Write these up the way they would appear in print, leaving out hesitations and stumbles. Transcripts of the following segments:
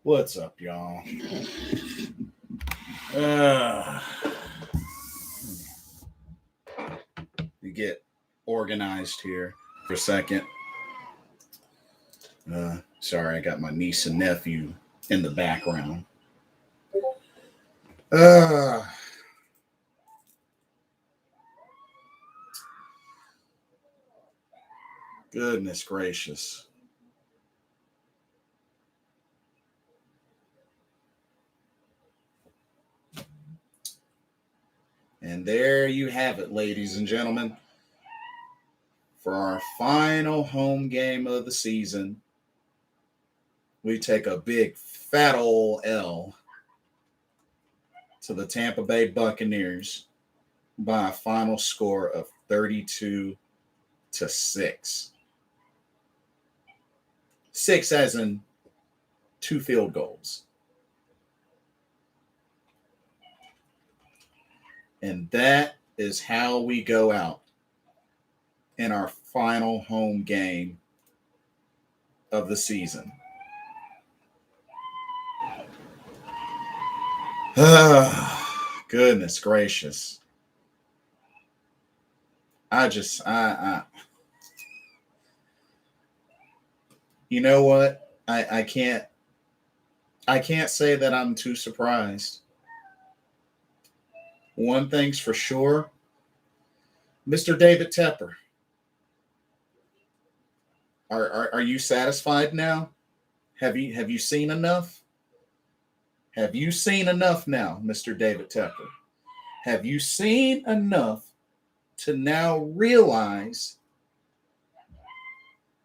What's up, y'all? Uh, we get organized here for a second. Sorry, I got my niece and nephew in the background. Uh, Goodness gracious. And there you have it, ladies and gentlemen. For our final home game of the season, we take a big fat ol' L to the Tampa Bay Buccaneers by a final score of 32-6. 6 as in 2 field goals. And that is how we go out in our final home game of the season. Goodness gracious. You know what? I can't say that I'm too surprised. One thing's for sure, Mr. David Tepper. Are you satisfied now? Have you seen enough? Have you seen enough now, Mr. David Tepper? Have you seen enough to now realize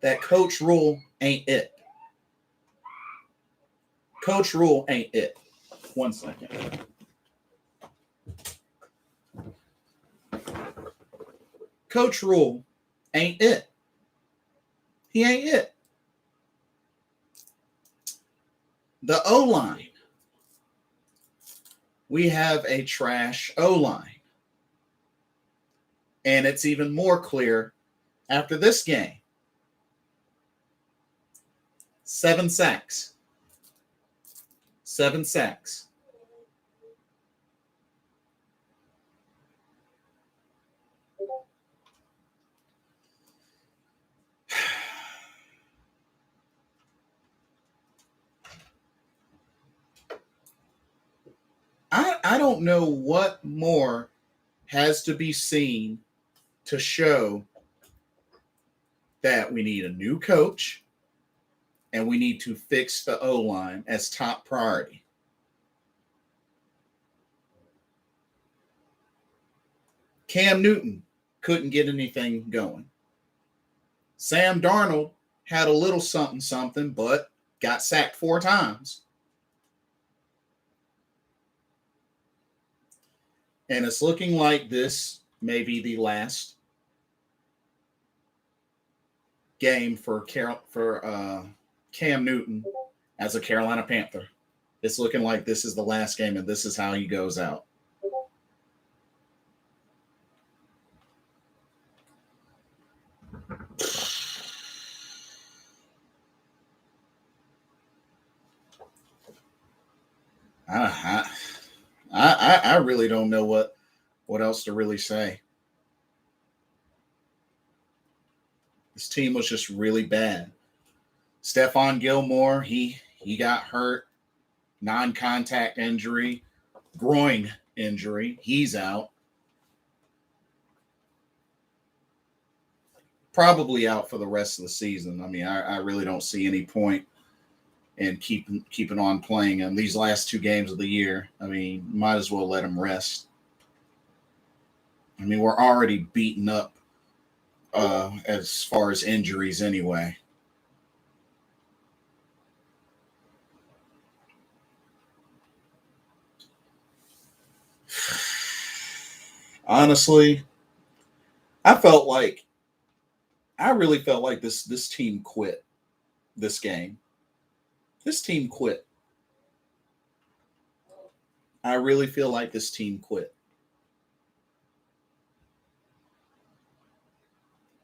that Coach Rule ain't it? Coach Rule ain't it. 1 second. Coach Rule ain't it. He ain't it. The O-line. We have a trash O-line. And it's even more clear after this game. 7 sacks. 7 sacks. I don't know what more has to be seen to show that we need a new coach and we need to fix the O-line as top priority. Cam Newton couldn't get anything going. Sam Darnold had a little something, but got sacked 4 times. And it's looking like this may be the last game for Cam Newton as a Carolina Panther. It's looking like this is the last game, and this is how he goes out. I really don't know what else to really say. This team was just really bad. Stephon Gilmore, he got hurt, non-contact injury, groin injury. He's out. Probably out for the rest of the season. I mean, I really don't see any point in keeping on playing him these last 2 games of the year. I mean, might as well let him rest. I mean, we're already beaten up as far as injuries anyway. Honestly, I really felt like this team quit this game. This team quit. I really feel like this team quit.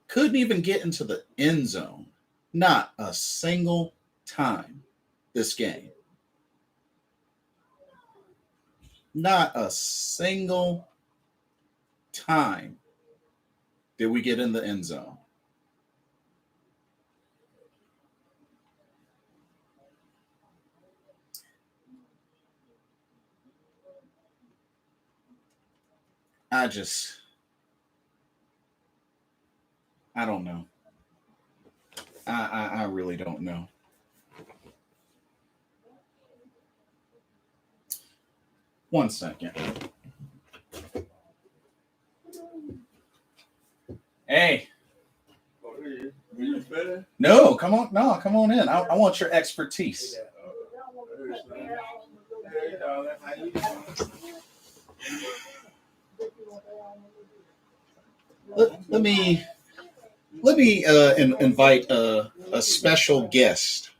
Couldn't even get into the end zone. Not a single time this game. Not a single time did we get in the end zone. I just, I don't know. I really don't know. One second. Hey. No, come on. No, come on in. I want your expertise. Let me invite a special guest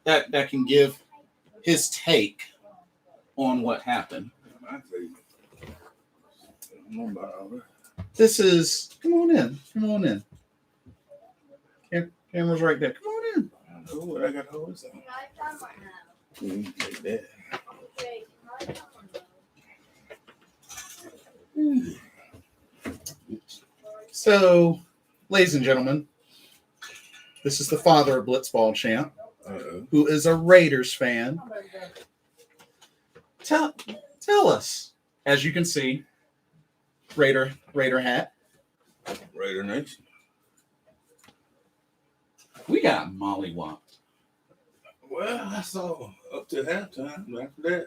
that can give his take on what happened. This is come on in. Come on in. Camera's right there. Come on in. I got holes on. Take that. So, ladies and gentlemen, this is the father of Blitzball Champ, who is a Raiders fan. Tell us, as you can see, Raider hat. Raider Nation. We got mollywopped. Well, I saw up to halftime. After that,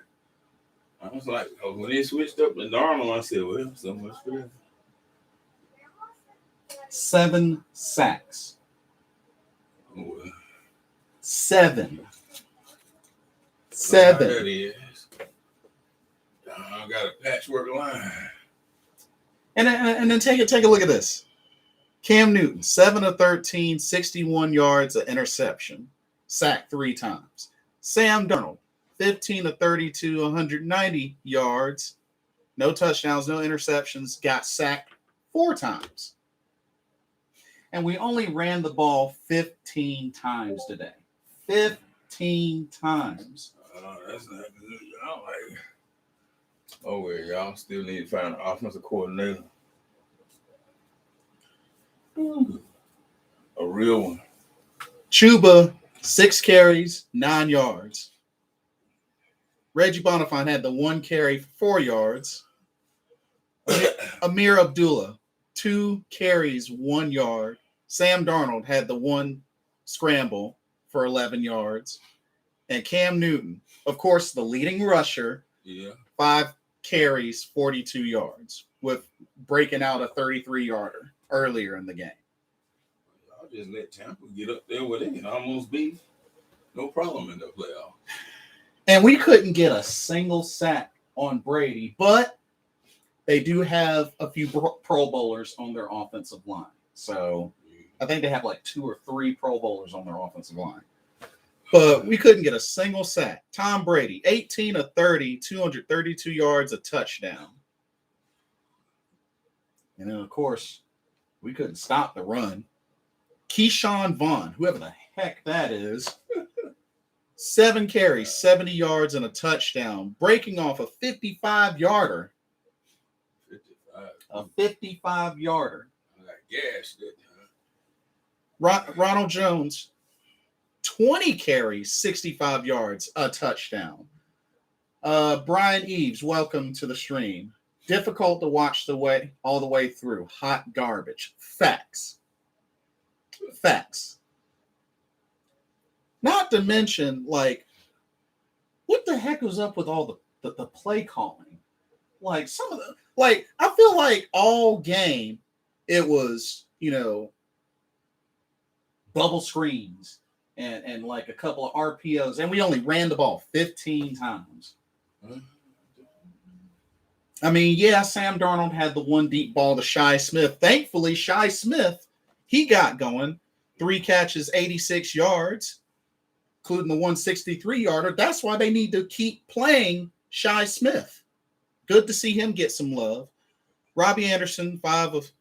I was like, when they switched up to Darnold, I said, well, so much for that. 7 sacks. Oh, well. 7. That is. I got a patchwork line. And then take a look at this. Cam Newton, 7 of 13, 61 yards, an interception, sacked 3 times. Sam Darnold, 15 of 32, 190 yards, no touchdowns, no interceptions, got sacked 4 times. And we only ran the ball 15 times today. 15 times. That's not good. I don't like it. Oh, well, y'all still need to find an offensive coordinator. A real one. Chuba, 6 carries, 9 yards. Reggie Bonifant had the 1 carry for 4 yards. Amir Abdullah, 2 carries, 1 yard. Sam Darnold had the 1 scramble for 11 yards. And Cam Newton, of course, the leading rusher, 5 carries, 42 yards, with breaking out a 33-yarder earlier in the game. I'll just let Tampa get up there where they can almost be no problem in the playoff. And we couldn't get a single sack on Brady, but they do have a few Pro Bowlers on their offensive line. So I think they have like 2 or 3 Pro Bowlers on their offensive line. But we couldn't get a single sack. Tom Brady, 18 of 30, 232 yards, a touchdown. And then, of course, we couldn't stop the run. Keyshawn Vaughn, whoever the heck that is, 7 carries, 70 yards, and a touchdown, breaking off a 55-yarder. 55. A 55-yarder. I got gashed that time. Ronald Jones, 20 carries, 65 yards, a touchdown. Brian Eves, welcome to the stream. Difficult to watch all the way through. Hot garbage. Facts. Not to mention, like, what the heck was up with all the play calling? Like, some of the, like, I feel like all game it was, bubble screens and like a couple of RPOs, and we only ran the ball 15 times. I mean, yeah, Sam Darnold had the 1 deep ball to Shi Smith. Thankfully, Shi Smith, he got going. 3 catches, 86 yards, including the 163-yarder. That's why they need to keep playing Shi Smith. Good to see him get some love. Robbie Anderson, 5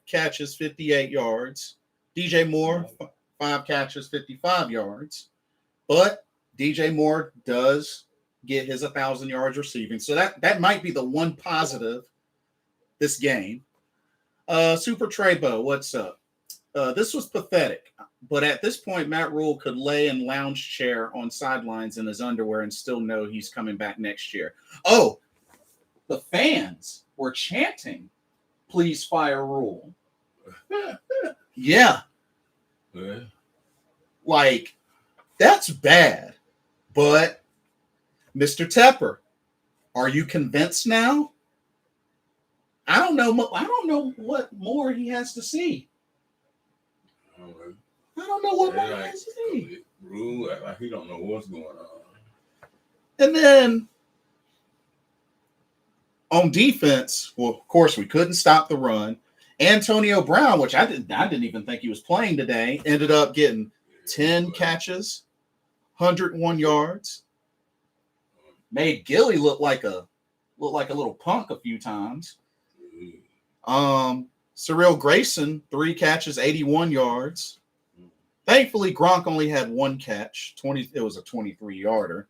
catches, 58 yards. DJ Moore, 5 catches, 55 yards. But DJ Moore does get his 1,000 yards receiving. So that might be the one positive this game. Super Treybo, what's up? This was pathetic, but at this point, Matt Rule could lay in lounge chair on sidelines in his underwear and still know he's coming back next year. Oh, the fans were chanting, "Please fire Rule." Yeah. Like, that's bad. But, Mr. Tepper, are you convinced now? I don't know what more he has to see. I don't know what more he has to see. Rule like he don't know what's going on. And then on defense, well, of course, we couldn't stop the run. Antonio Brown, which I didn't even think he was playing today, ended up getting 10 catches, 101 yards. Made Gilly look like a little punk a few times. Cyril Grayson, 3 catches, 81 yards. Thankfully, Gronk only had 1 catch. It was a 23-yarder.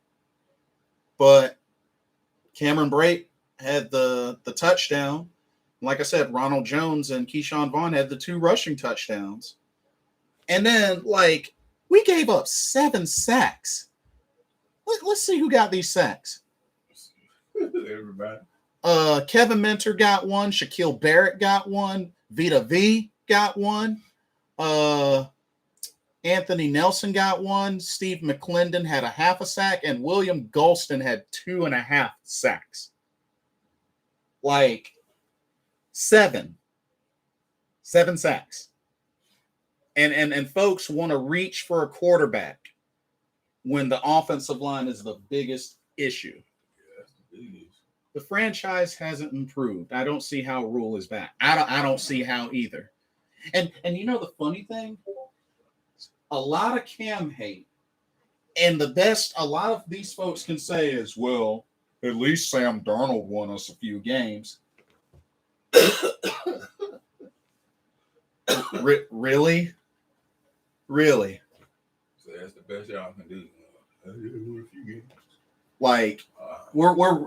But Cameron Brate had the touchdown. Like I said, Ronald Jones and Keyshawn Vaughn had the 2 rushing touchdowns. And then, we gave up 7 sacks. Let's see who got these sacks. Everybody. Kevin Minter got 1. Shaquille Barrett got 1. Vita V got 1. Anthony Nelson got 1. Steve McClendon had a half a sack. And William Golston had 2.5 sacks. 7 sacks. And folks want to reach for a quarterback when the offensive line is the biggest issue. The franchise hasn't improved. I don't see how Rule is back. I don't see how either. And you know the funny thing? A lot of Cam hate. And the best a lot of these folks can say is, well, at least Sam Darnold won us a few games. Really? Really? So that's the best y'all can do.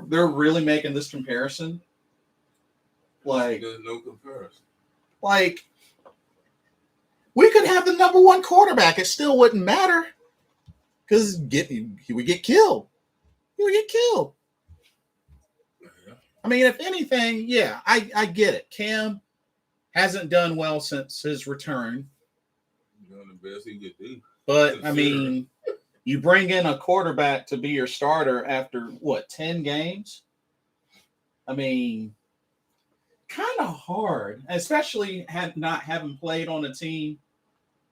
They're really making this comparison. There's no comparison. We could have the number 1 quarterback. It still wouldn't matter because he would get killed. He would get killed. Yeah. I mean, if anything, yeah, I get it. Cam hasn't done well since his return. Doing the best he could do. But, I mean, you bring in a quarterback to be your starter after, 10 games? I mean, kind of hard, especially not having played on a team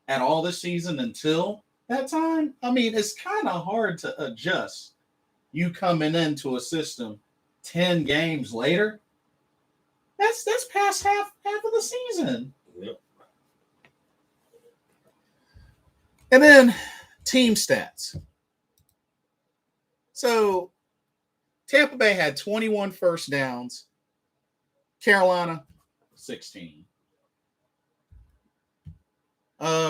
at all this season until that time. I mean, it's kind of hard to adjust. You coming into a system 10 games later, that's past half of the season. Yep. And then team stats. So Tampa Bay had 21 first downs. Carolina, 16.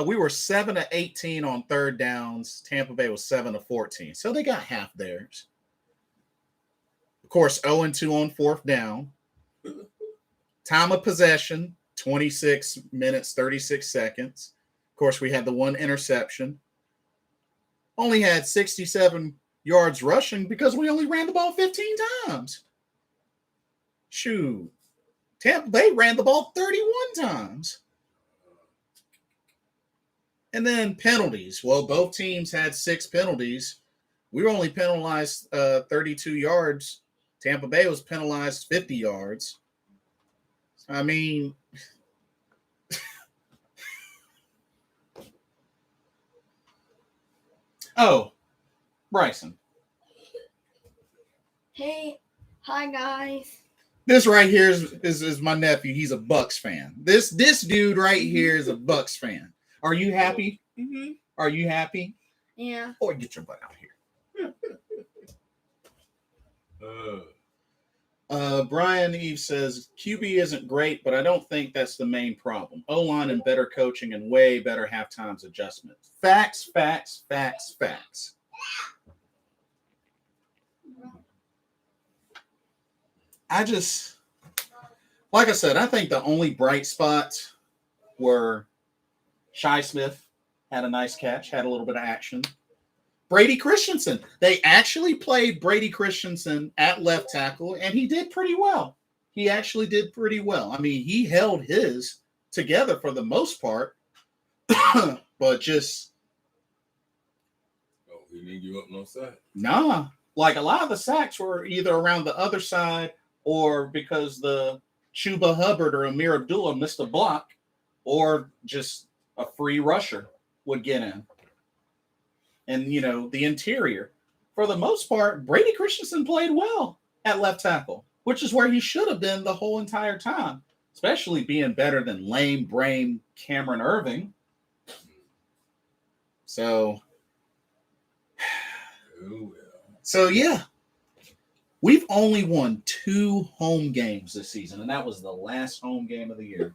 We were 7 of 18 on third downs. Tampa Bay was 7 of 14. So they got half theirs. Of course, 0-2 on fourth down. Time of possession, 26 minutes, 36 seconds. Of course, we had the 1 interception. Only had 67 yards rushing because we only ran the ball 15 times. Shoot. Tampa Bay ran the ball 31 times. And then penalties. Well, both teams had 6 penalties. We were only penalized 32 yards. Tampa Bay was penalized 50 yards. I mean, oh, Bryson. Hey, hi guys. This right here is my nephew. He's a Bucs fan. This dude right here is a Bucs fan. Are you happy? Mm-hmm. Are you happy? Yeah. Or get your butt out here. Brian Eve says QB isn't great, but I don't think that's the main problem. O-line and better coaching and way better half-times adjustments. Facts. like I said, I think the only bright spots were Shi Smith had a nice catch, had a little bit of action. Brady Christensen. They actually played Brady Christensen at left tackle, and he did pretty well. He actually did pretty well. I mean, he held his together for the most part, but just he didn't give up no sack. nah. Like a lot of the sacks were either around the other side or because the Chuba Hubbard or Amir Abdullah missed a block, or just a free rusher would get in. And, the interior. For the most part, Brady Christensen played well at left tackle, which is where he should have been the whole entire time, especially being better than lame brain Cameron Irving. So yeah, we've only won 2 home games this season, and that was the last home game of the year.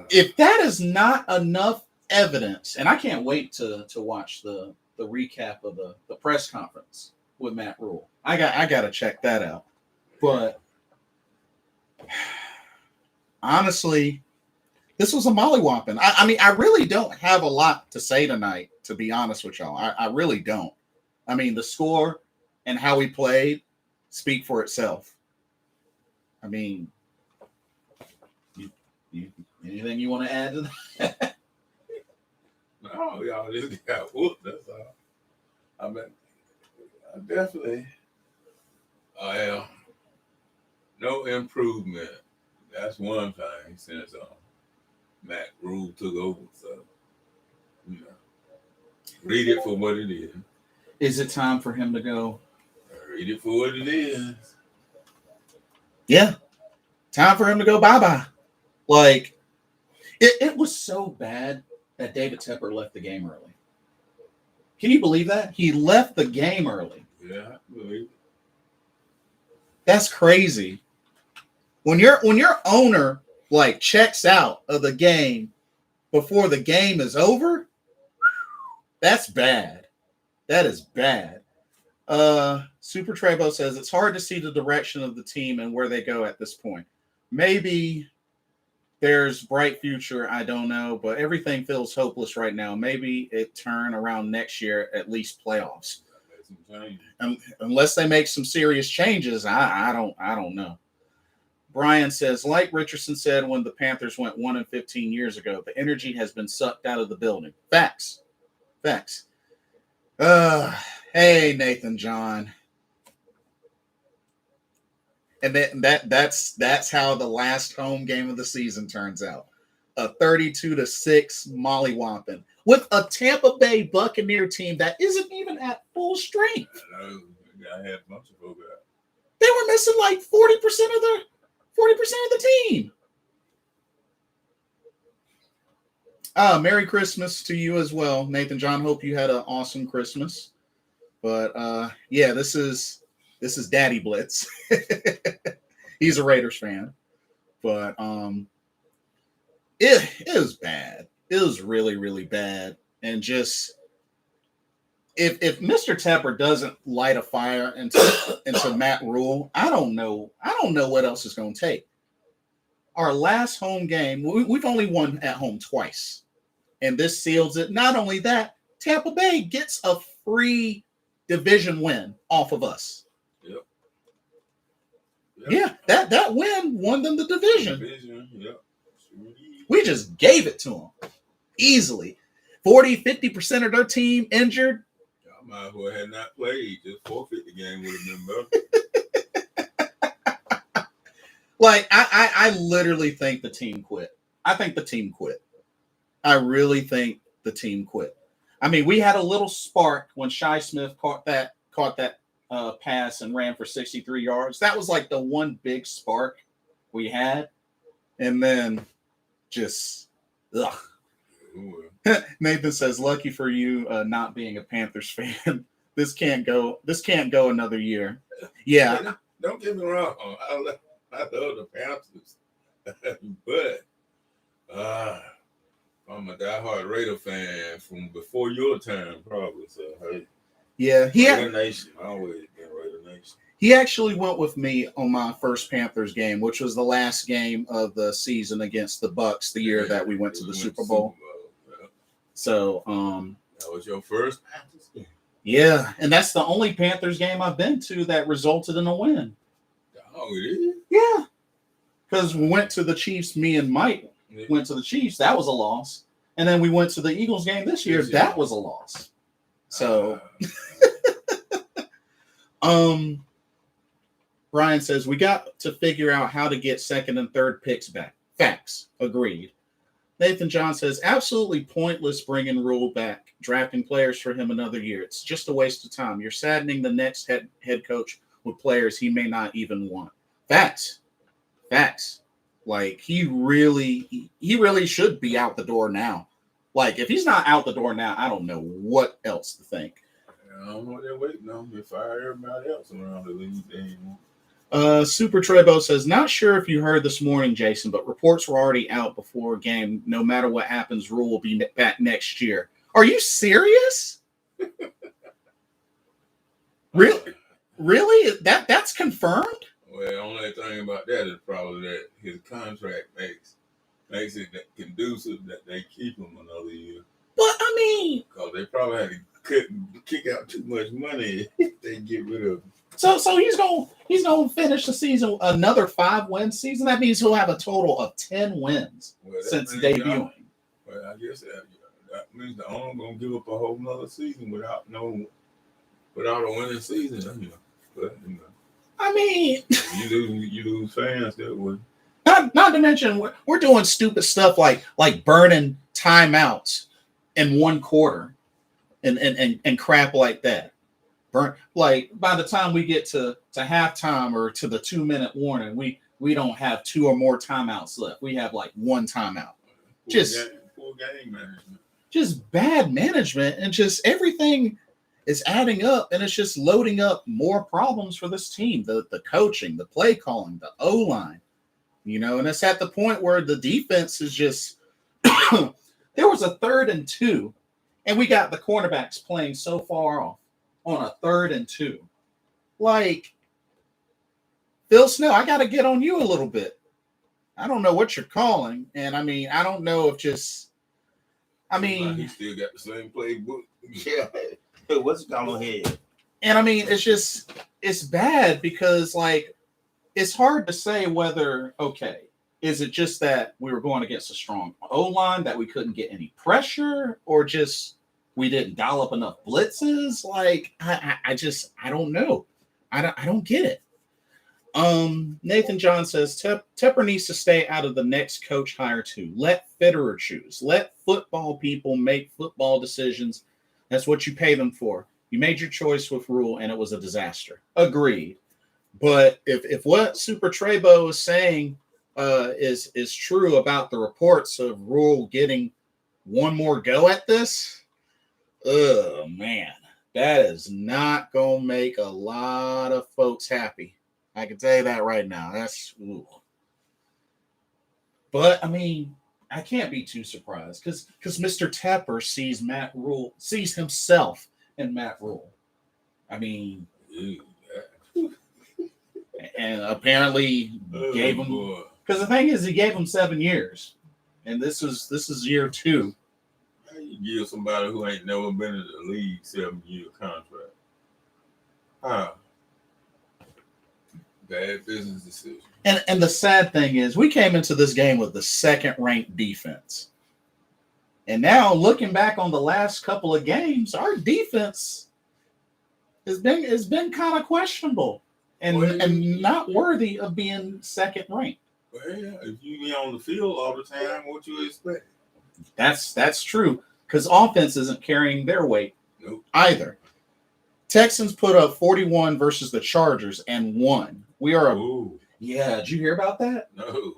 If that is not enough evidence, and I can't wait to watch the recap of the press conference with Matt Rule. I got to check that out. But honestly, this was a mollywhopping. I mean, I really don't have a lot to say tonight, to be honest with y'all. I really don't. I mean, the score and how we played speak for itself. I mean, anything you want to add to that? No, y'all just got whooped. That's all. I mean, I definitely, no improvement. That's one thing since Matt Rule took over. So, read it for what it is. Is it time for him to go? Read it for what it is. Yeah, time for him to go bye-bye. Like, it was so bad that David Tepper left the game early. Can you believe that? He left the game early. Yeah, I believe it. That's crazy. When your owner checks out of the game before the game is over, that's bad. That is bad. Super Trevo says it's hard to see the direction of the team and where they go at this point. Maybe there's bright future, I don't know, but everything feels hopeless right now. Maybe it turn around next year, at least playoffs. Unless they make some serious changes, I don't know. Brian says, like Richardson said when the Panthers went 1-15 years ago, the energy has been sucked out of the building. Facts. Hey, Nathan John. And that's how the last home game of the season turns out. A 32-6 mollywhopping with a Tampa Bay Buccaneer team that isn't even at full strength. I know. I had a bunch of folks out. They were missing like 40% of the team. Merry Christmas to you as well, Nathan John. Hope you had an awesome Christmas. But yeah, this is Daddy Blitz. He's a Raiders fan. But it was bad. It was really, really bad. And just if Mr. Tepper doesn't light a fire into Matt Rule, I don't know what else it's going to take. Our last home game, we've only won at home twice. And this seals it. Not only that, Tampa Bay gets a free division win off of us. Yep. Yeah, that win won them the division. Yep. We just gave it to them easily. 40-50% of their team injured. Y'all might as well have not played. Just forfeit the game would have been better. Like, I literally think the team quit. I think the team quit. I really think the team quit. I mean, we had a little spark when Shi Smith caught that pass and ran for 63 yards. That was like the one big spark we had. And then just, ugh. Nathan says, lucky for you not being a Panthers fan. This can't go another year. Yeah. Don't get me wrong. I love the Panthers. But I'm a diehard Raider fan from before your time, probably. So, hey. Yeah. Raider Nation. Always been Raider Nation. He actually went with me on my first Panthers game, which was the last game of the season against the Bucs, the year that we went to the Super Bowl. Yeah. So, That was your first Panthers game. yeah, and that's the only Panthers game I've been to that resulted in a win. Oh, it is? Yeah, because we went to the Chiefs. Me and Mike went to the Chiefs. That was a loss. And then we went to the Eagles game this year. That was a loss. So, Brian says, we got to figure out how to get second and third picks back. Facts. Agreed. Nathan John says, absolutely pointless bringing Rule back, drafting players for him another year. It's just a waste of time. You're saddening the next head coach with players he may not even want. Facts. Like, he really should be out the door now. Like, if he's not out the door now, I don't know what else to think. I don't know what they're waiting on. They fire everybody else around the league. Super Trebo says, not sure if you heard this morning, Jason, but reports were already out before a game. No matter what happens, Rule will be back next year. Are you serious? Really? That's confirmed? Well, the only thing about that is probably that his contract makes it conducive that they keep him another year. But I mean, because they probably had to kick out too much money if they get rid of him. So he's gonna finish the season another 5-win season. That means he'll have a total of 10 wins since debuting. Well, I guess that means the owner gonna give up a whole nother season without a winning season. But I mean, you lose fans that way. Not to mention we're doing stupid stuff like burning timeouts in one quarter and crap like that. Like by the time we get to halftime or to the 2-minute warning, we don't have 2 or more timeouts left. We have like 1 timeout. Poor game management. Just bad management, and just everything is adding up, and it's just loading up more problems for this team. The coaching, the play calling, the O-line, and it's at the point where the defense is just there was a 3rd and 2, and we got the cornerbacks playing so far off on a 3rd and 2. Like, Phil Snell, I got to get on you a little bit. I don't know what you're calling, and I mean, I don't know if he still got the same playbook. Yeah. What's going on here? And I mean, it's bad because, like, it's hard to say whether, okay, is it just that we were going against a strong O-line that we couldn't get any pressure, or just we didn't dial up enough blitzes? Like, I don't know. I don't get it. Nathan John says Tepper needs to stay out of the next coach hire too. Let Fitterer choose. Let football people make football decisions. That's what you pay them for. You made your choice with Rule, and it was a disaster. Agreed. But if what Super Trebo is saying is true about the reports of Rule getting one more go at this, oh man, that is not gonna make a lot of folks happy. I can tell you that right now. Ooh. But I mean, I can't be too surprised because Mr. Tepper sees himself in Matt Rule. I mean, and apparently gave him, because the thing is, he gave him 7 years, and this is year 2. How you give somebody who ain't never been in the league 7-year contract? Bad business decision. And the sad thing is, we came into this game with the 2nd-ranked defense. And now, looking back on the last couple of games, our defense has been kind of questionable and not worthy of being 2nd-ranked. Well, yeah, if you be on the field all the time, what you expect? That's true, because offense isn't carrying their weight either. Texans put up 41 versus the Chargers and won. Yeah, did you hear about that? No.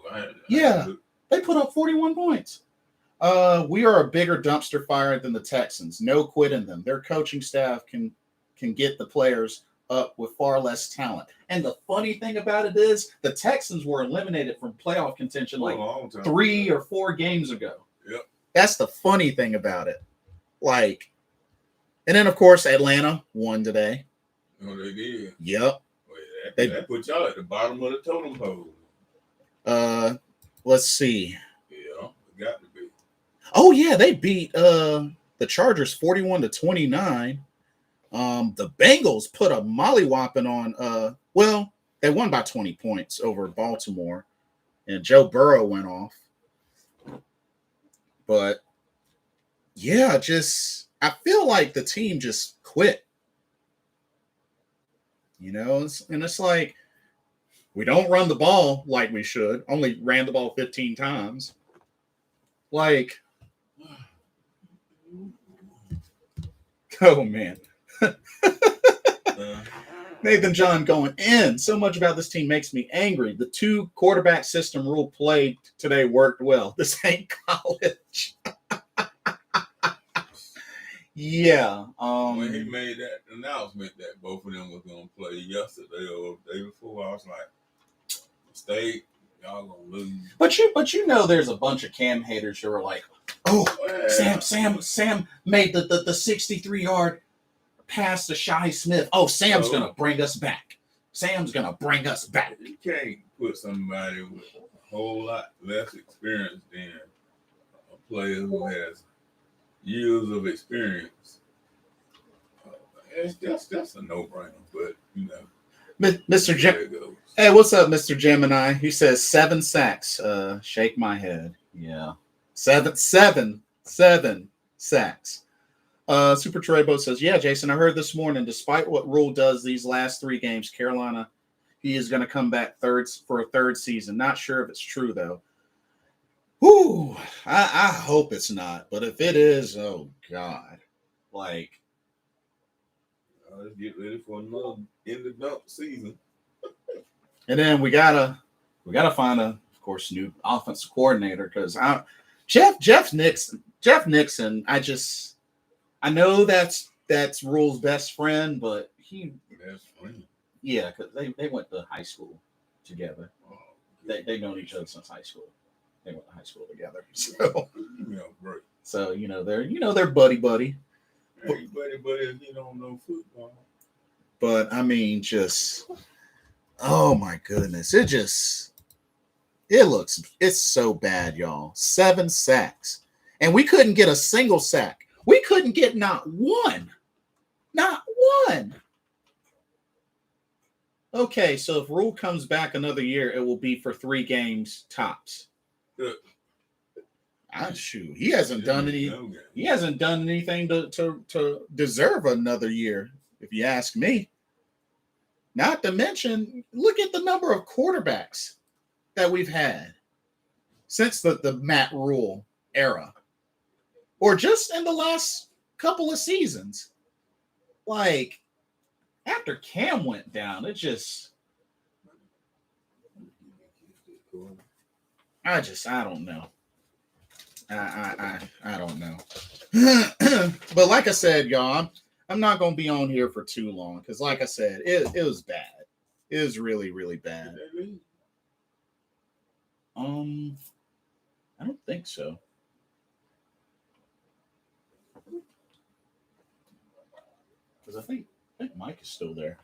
They put up 41 points. We are a bigger dumpster fire than the Texans. No quitting them. Their coaching staff can get the players up with far less talent. And the funny thing about it is the Texans were eliminated from playoff contention like 3 or 4 games ago. Yep. That's the funny thing about it. Like, and then of course Atlanta won today. Oh, they did. Yep. Well, That put y'all at the bottom of the totem pole. Let's see. Yeah, it got to be. Oh yeah, they beat the Chargers 41-29. The Bengals put a mollywhopping on well, they won by 20 points over Baltimore, and Joe Burrow went off. But yeah, I feel like the team just quit. You know, it's like we don't run the ball like we should. Only ran the ball 15 times. Like, oh man. Nathan John going in. So much about this team makes me angry. The 2 quarterback system rule played today worked well. This ain't college. Yeah. When he made that announcement that both of them was gonna play yesterday or the day before, I was like, "Stay, y'all gonna lose." But you know, there's a bunch of Cam haters who are like, "Oh, Well, Sam made the 63-yard pass to Shy Smith. Oh, Sam's gonna bring us back. Sam's gonna bring us back." You can't put somebody with a whole lot less experience than a player who has years of experience. That's a no-brainer, but you know, Mr. there Jim. it goes. Hey, what's up, Mr. Gemini? He says 7 sacks. Shake my head. Yeah. 7 sacks. Super Trebo says, yeah, Jason, I heard this morning, despite what Rule does these last 3 games, Carolina, he is going to come back for a third season. Not sure if it's true, though. Whew. I hope it's not. But if it is, oh, God. Like. Let's get ready for another in the dump season. And then we gotta find of course, new offensive coordinator because Jeff Nixon. I know that's Rule's best friend, but yeah, because they went to high school together. They've known each other since high school. They went to high school together, so great. So they're buddy. Hey, buddy, you don't know football. But I mean, oh my goodness, it's so bad, y'all. 7 sacks, and we couldn't get a single sack. We couldn't get not one. Okay, so if Rule comes back another year, it will be for 3 games tops. Shoot, he hasn't done anything to deserve another year, if you ask me. Not to mention, look at the number of quarterbacks that we've had since the Matt Rule era, or just in the last couple of seasons. Like, after Cam went down, I don't know. I don't know. But like I said, y'all, I'm not going to be on here for too long because, like I said, it was bad. It was really, really bad. I don't think so. Because I think Mike is still there.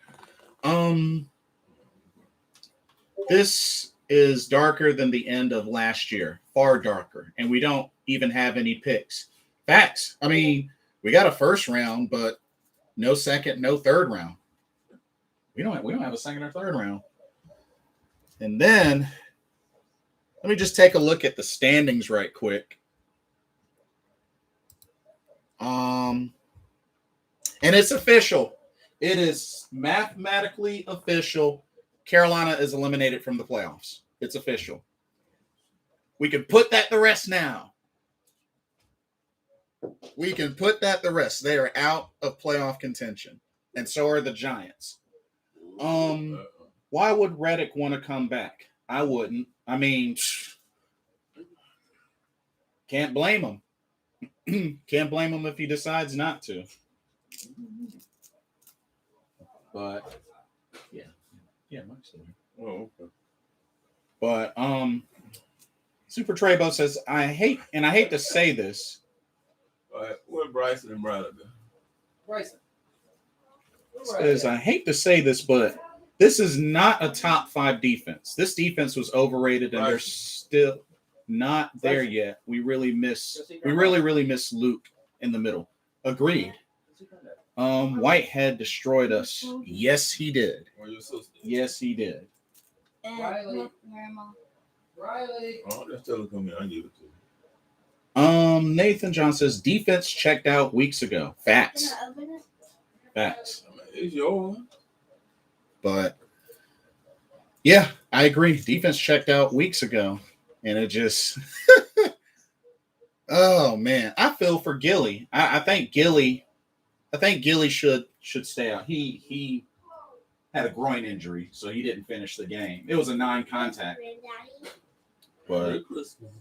This is darker than the end of last year. Far darker. And we don't even have any picks. Facts. I mean, we got a first round, but no second, no third round. We don't have a second or third round. And then let me just take a look at the standings right quick. And it's official. It is mathematically official. Carolina is eliminated from the playoffs. It's official. We can put that to rest now. We can put that to rest. They are out of playoff contention. And so are the Giants. Why would Reddick want to come back? I wouldn't. I mean, can't blame him. Can't blame him if he decides not to. But yeah, Mike's still here. Oh, okay. But Super Trebo says, I hate to say this. All right, where Bryson and Bradley? Says, I hate to say this, but This is not a top 5 defense. This defense was overrated, and they're still not there yet. We really miss Luke in the middle. Agreed. Whitehead destroyed us. Yes, he did. Yes, he did. Riley. Grandma. Riley. Oh, that's still coming. I give it to you. Nathan John says defense checked out weeks ago. Facts. Can I open it? Facts. I mean, it's yours. But yeah, I agree. Defense checked out weeks ago, and it just oh man, I feel for Gilly. I think Gilly should stay out. He had a groin injury, so he didn't finish the game. It was a non-contact. But Merry Christmas.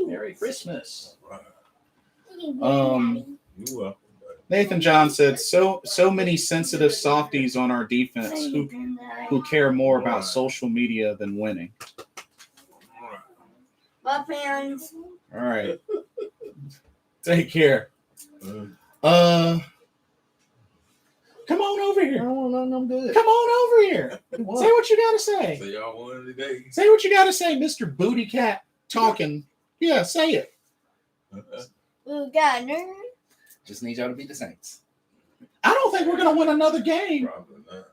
Merry Christmas. You welcome. Nathan John said, so many sensitive softies on our defense who care more about social media than winning. My parents. All right. Take care. Come on over here. No, I'm good. Come on over here. Say what you got to say. So y'all won today. Say what you got to say, Mr. Booty Cat talking. Yeah, say it. We got nerd. Just need y'all to beat the Saints. I don't think we're going to win another game. Probably not.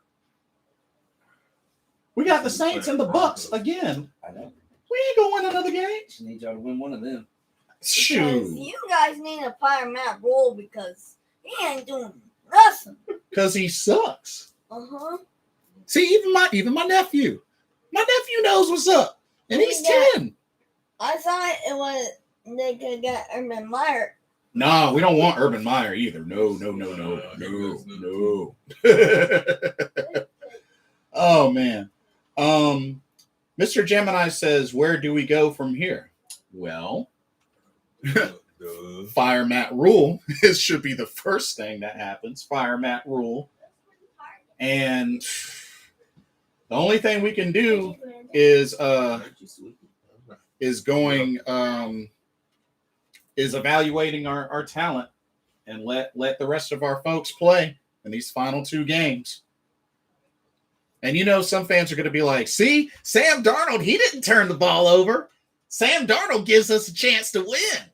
We got the Saints and the Bucs again. I know. We ain't going to win another game. Just need y'all to win one of them. Because Shoot. you guys need to fire Matt Rule because he ain't doing nothing. Because he sucks. Uh-huh. See, even my nephew. My nephew knows what's up. And he's 10. I thought it was they could get Urban Meyer. No, we don't want Urban Meyer either. No. Oh, man. Mr. Gemini says, where do we go from here? Well, fire Matt Rule. This should be the first thing that happens. Fire Matt Rule. And the only thing we can do is evaluating our talent and let the rest of our folks play in these final 2 games. And some fans are going to be like, see, Sam Darnold, he didn't turn the ball over. Sam Darnold gives us a chance to win.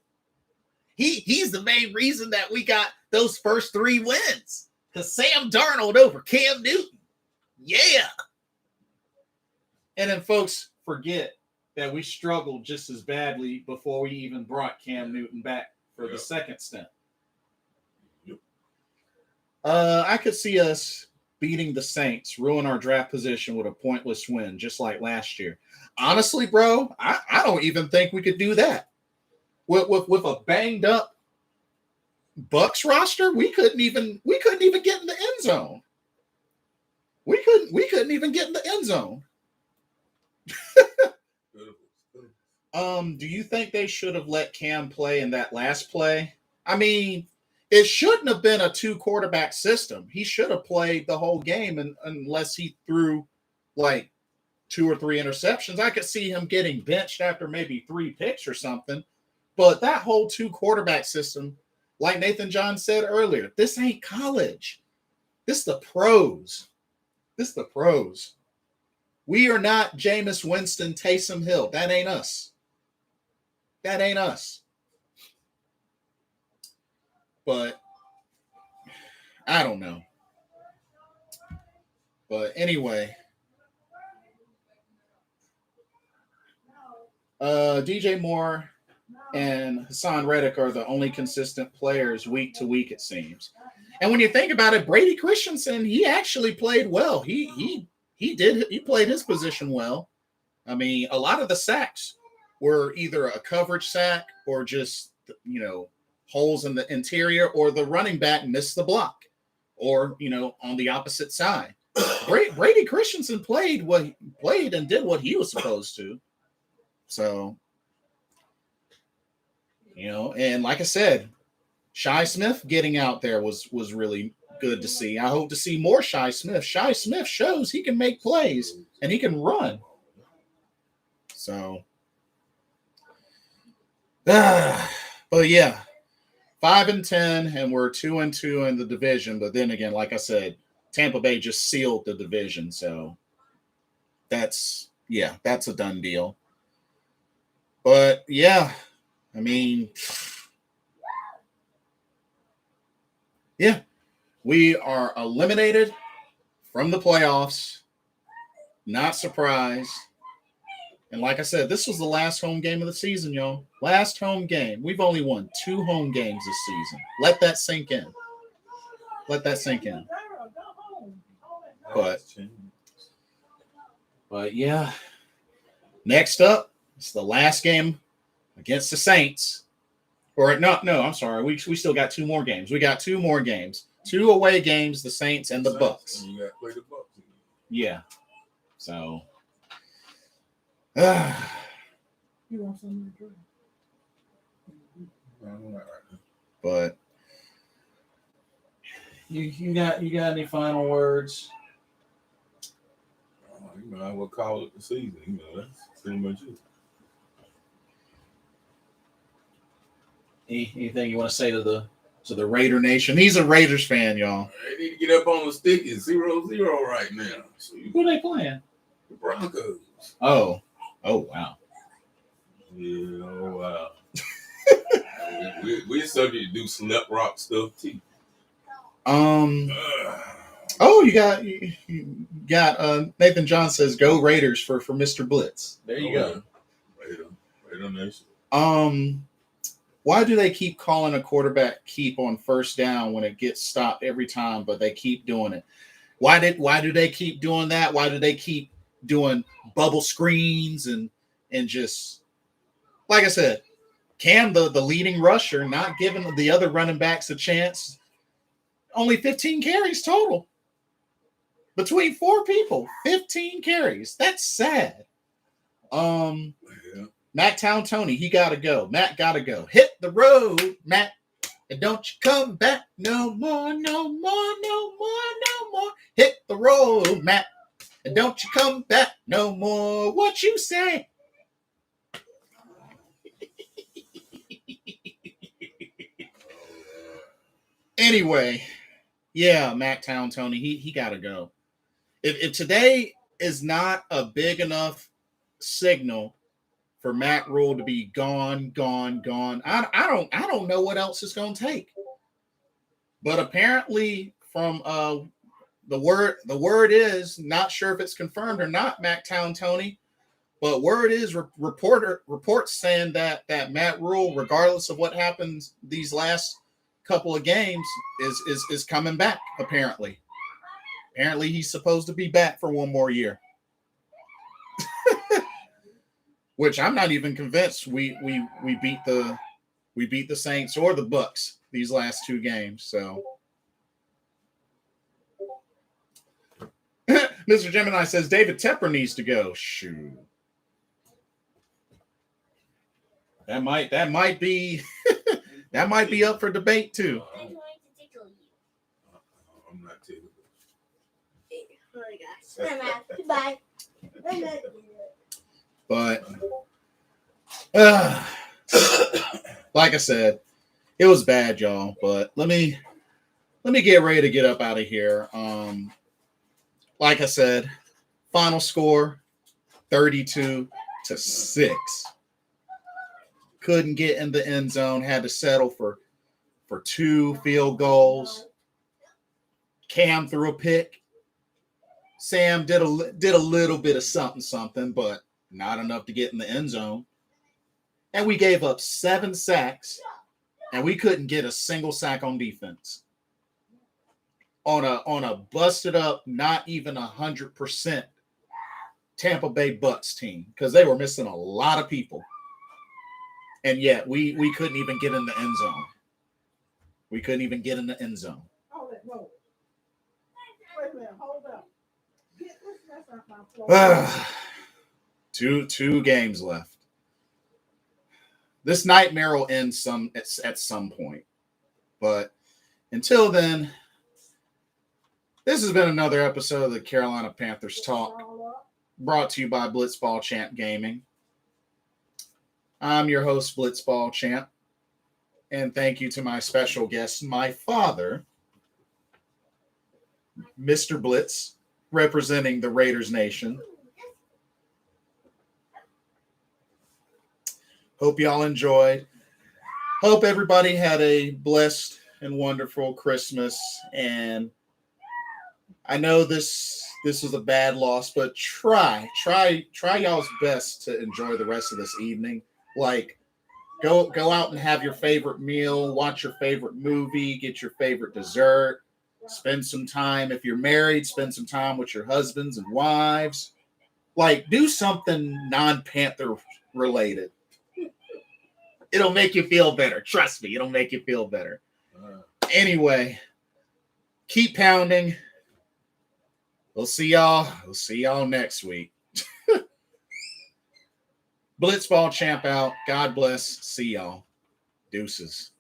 He's the main reason that we got those first 3 wins. Because Sam Darnold over Cam Newton. Yeah. And then folks forget that we struggled just as badly before we even brought Cam Newton back for the second stint. I could see us beating the Saints, ruin our draft position with a pointless win, just like last year. Honestly, bro, I don't even think we could do that. With a banged up Bucs roster, we couldn't even get in the end zone. We couldn't even get in the end zone. Do you think they should have let Cam play in that last play? I mean, it shouldn't have been a 2-quarterback system. He should have played the whole game, unless he threw like 2 or 3 interceptions. I could see him getting benched after maybe 3 picks or something. But that whole 2-quarterback system, like Nathan John said earlier, this ain't college. This is the pros. We are not Jameis Winston, Taysom Hill. That ain't us. But I don't know. But anyway, DJ Moore and Hassan Reddick are the only consistent players week to week, it seems. And when you think about it, Brady Christensen, he actually played well. He played his position well. I mean, a lot of the sacks were either a coverage sack or just, holes in the interior, or the running back missed the block, or, on the opposite side. Brady Christensen played and did what he was supposed to. So, and like I said, Shi Smith getting out there was really good to see. I hope to see more Shi Smith. Shi Smith shows he can make plays and he can run. So, but yeah, 5-10, and we're 2-2 in the division. But then again, like I said, Tampa Bay just sealed the division, so that's a done deal. But yeah, I mean, yeah, we are eliminated from the playoffs. Not surprised. And like I said, this was the last home game of the season, y'all. Last home game. We've only won 2 home games this season. Let that sink in. Let that sink in. But yeah. Next up, it's the last game against the Saints. Or no, I'm sorry. We still got 2 more games. We got 2 more games. 2 away games, the Saints and the Bucs. You got to play the Bucs. Yeah. So You want something to drink? But you got any final words? I would call it the season. That's pretty much it. Anything you want to say to the Raider Nation? He's a Raiders fan, y'all. They need to get up on the stick. It's 0-0 right now. So who they playing? The Broncos. Oh wow. Yeah, oh wow. We're starting to do slap rock stuff too. Oh, you got Nathan John says go Raiders for Mr. Blitz. There you go. Raider Nation. Why do they keep calling a quarterback keep on first down when it gets stopped every time, but they keep doing it? Why do they keep doing that? Why do they keep doing bubble screens and just like I said, Cam, the leading rusher, not giving the other running backs a chance. Only 15 carries total. Between 4 people, 15 carries. That's sad. Matt Town Tony, he gotta go. Matt gotta go. Hit the road, Matt. And don't you come back no more, no more, no more, no more. Hit the road, Matt. And don't you come back no more. What you say? Anyway, yeah, Matt Town Tony, he gotta go. If today is not a big enough signal for Matt Rule to be gone, I don't know what else it's gonna take. But apparently, from the word is, not sure if it's confirmed or not, Matt Town Tony, but word is reports saying that Matt Rule, regardless of what happens these last couple of games, is coming back. Apparently he's supposed to be back for 1 more year. Which I'm not even convinced we beat the Saints or the Bucs these last 2 games. So Mr. Gemini says David Tepper needs to go. Shoot. That might be that might be up for debate too. I'm not tickled. Goodbye. But like I said, it was bad, y'all. But let me get ready to get up out of here. Like I said, final score 32-6. Couldn't get in the end zone, had to settle for 2 field goals. Cam threw a pick. Sam did a little bit of something, but not enough to get in the end zone. And we gave up 7 sacks, and we couldn't get a single sack on defense. On a busted up, not even 100% Tampa Bay Bucs team, because they were missing a lot of people. And yet we couldn't even get in the end zone. We couldn't even get in the end zone. Wait a minute, hold up. Two games left. This nightmare will end at some point. But until then, this has been another episode of the Carolina Panthers Talk, brought to you by Blitzball Champ Gaming. I'm your host, Blitzball Champ, and thank you to my special guest, my father, Mr. Blitz, representing the Raiders Nation. Hope y'all enjoyed. Hope everybody had a blessed and wonderful Christmas. And I know this was a bad loss, but try y'all's best to enjoy the rest of this evening. Like, go out and have your favorite meal, watch your favorite movie, get your favorite dessert, spend some time. If you're married, spend some time with your husbands and wives. Like, do something non-Panther related. It'll make you feel better. Trust me, it'll make you feel better. Anyway, keep pounding. We'll see y'all next week. Blitzball champ out. God bless. See y'all. Deuces.